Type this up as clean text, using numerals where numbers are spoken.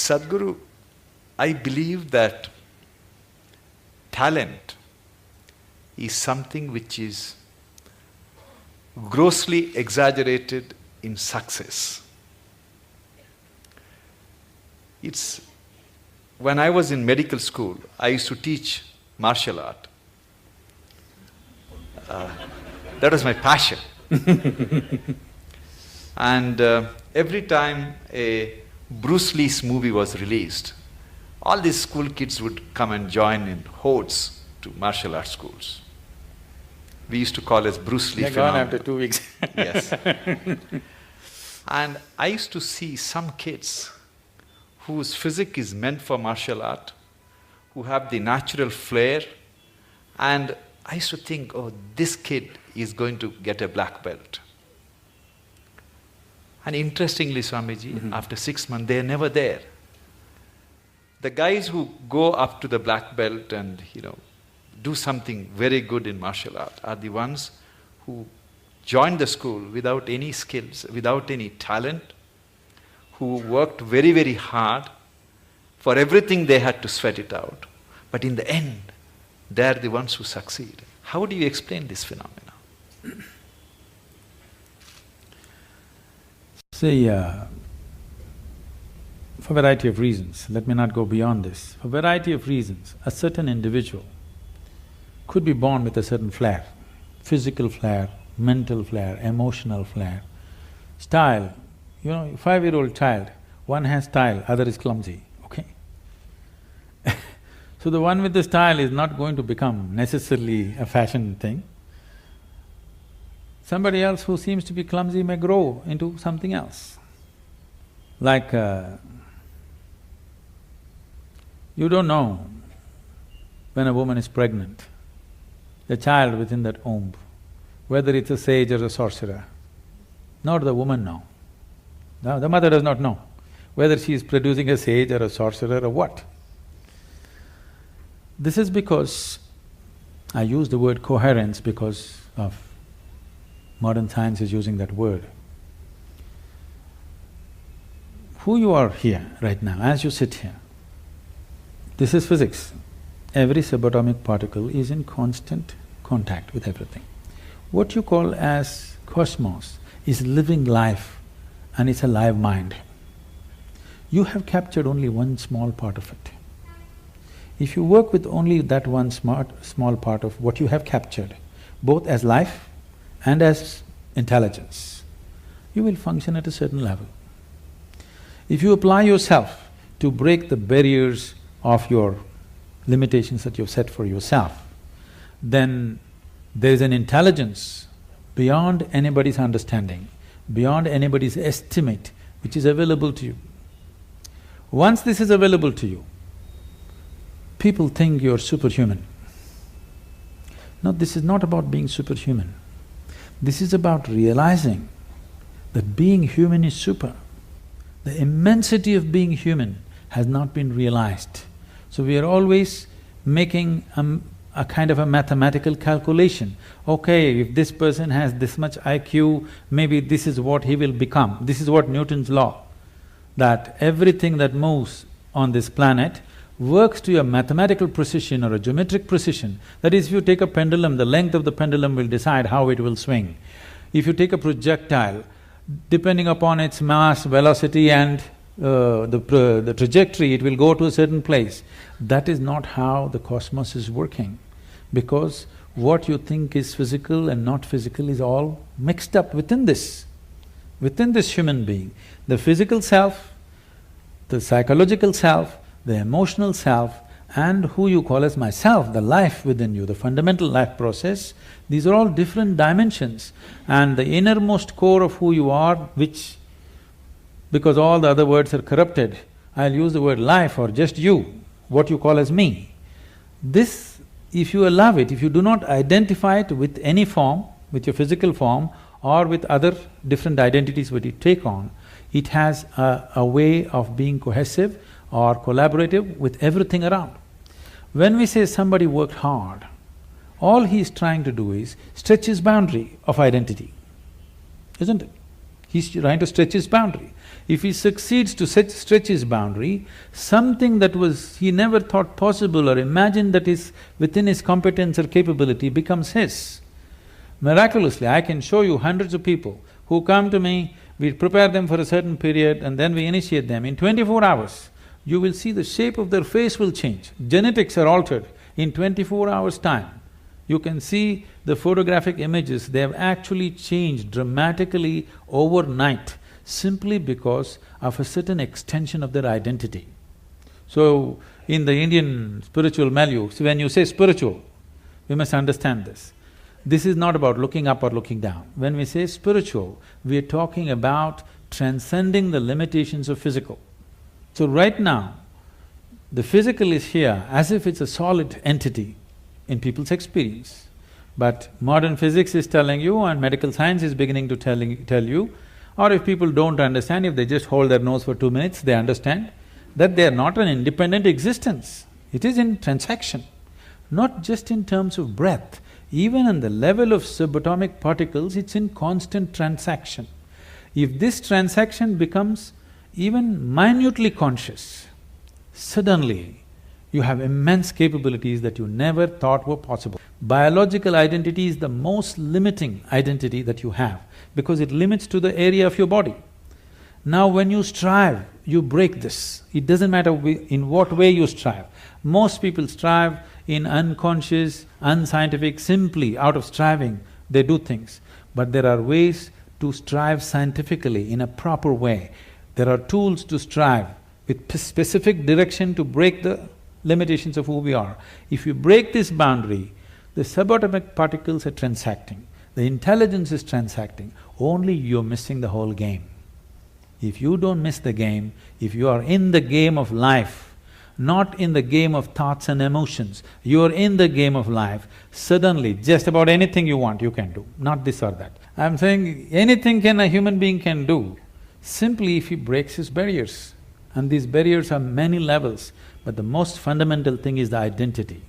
Sadhguru, I believe that talent is something which is grossly exaggerated in success. When I was in medical school, I used to teach martial art. That was my passion. And every time a Bruce Lee's movie was released, all these school kids would come and join in hordes to martial arts schools. We used to call it Bruce Lee phenomenon. They're gone after 2 weeks. Yes. And I used to see some kids whose physique is meant for martial art, who have the natural flair, and I used to think, oh, this kid is going to get a black belt. And interestingly, Swamiji, after 6 months, they're never there. The guys who go up to the black belt and, do something very good in martial art are the ones who joined the school without any skills, without any talent, who worked very, very hard. For everything they had to sweat it out. But in the end, they are the ones who succeed. How do you explain this phenomena? See, for a variety of reasons, let me not go beyond this. For a variety of reasons, a certain individual could be born with a certain flair, physical flair, mental flair, emotional flair, style. 5-year-old child, one has style, other is clumsy, okay? So the one with the style is not going to become necessarily a fashion thing. Somebody else who seems to be clumsy may grow into something else. Like, you don't know when a woman is pregnant, the child within that womb, whether it's a sage or a sorcerer. Nor the woman know. No, the mother does not know whether she is producing a sage or a sorcerer or what. This is because, I use the word coherence because of modern science is using that word. Who you are here right now, as you sit here, this is physics. Every subatomic particle is in constant contact with everything. What you call as cosmos is living life and it's a live mind. You have captured only one small part of it. If you work with only that one small part of what you have captured, both as life and as intelligence, you will function at a certain level. If you apply yourself to break the barriers of your limitations that you've set for yourself, then there is an intelligence beyond anybody's understanding, beyond anybody's estimate, which is available to you. Once this is available to you, people think you're superhuman. No, this is not about being superhuman. This is about realizing that being human is super. The immensity of being human has not been realized. So we are always making a kind of a mathematical calculation. Okay, if this person has this much IQ, maybe this is what he will become. This is what Newton's law, that everything that moves on this planet works to a mathematical precision or a geometric precision. That is, if you take a pendulum, the length of the pendulum will decide how it will swing. If you take a projectile, depending upon its mass, velocity and the trajectory, it will go to a certain place. That is not how the cosmos is working, because what you think is physical and not physical is all mixed up within this human being. The physical self, the psychological self, the emotional self, and who you call as myself, the life within you, the fundamental life process, these are all different dimensions. And the innermost core of who you are, which, because all the other words are corrupted, I'll use the word life or just you, what you call as me. This, if you allow it, if you do not identify it with any form, with your physical form or with other different identities that you take on, it has a way of being cohesive or collaborative with everything around. When we say somebody worked hard, all he is trying to do is stretch his boundary of identity, isn't it? He's trying to stretch his boundary. If he succeeds to stretch his boundary, something that was he never thought possible or imagined that is within his competence or capability becomes his. Miraculously, I can show you hundreds of people who come to me, we prepare them for a certain period and then we initiate them. In 24 hours, you will see the shape of their face will change. Genetics are altered in 24 hours' time. You can see the photographic images, they have actually changed dramatically overnight simply because of a certain extension of their identity. So, in the Indian spiritual milieu, so when you say spiritual, we must understand this. This is not about looking up or looking down. When we say spiritual, we are talking about transcending the limitations of physical. So right now, the physical is here as if it's a solid entity in people's experience. But modern physics is telling you and medical science is beginning to tell you, or if people don't understand, if they just hold their nose for 2 minutes, they understand that they are not an independent existence. It is in transaction, not just in terms of breath. Even on the level of subatomic particles, it's in constant transaction. If this transaction becomes even minutely conscious, suddenly you have immense capabilities that you never thought were possible. Biological identity is the most limiting identity that you have because it limits to the area of your body. Now when you strive, you break this. It doesn't matter in what way you strive. Most people strive in unconscious, unscientific, simply out of striving, they do things. But there are ways to strive scientifically in a proper way. There are tools to strive with specific direction to break the limitations of who we are. If you break this boundary, the subatomic particles are transacting, the intelligence is transacting, only you're missing the whole game. If you don't miss the game, if you are in the game of life, not in the game of thoughts and emotions, you're in the game of life, suddenly just about anything you want you can do, not this or that. I'm saying anything a human being can do, simply if he breaks his barriers. And these barriers are many levels, but the most fundamental thing is the identity.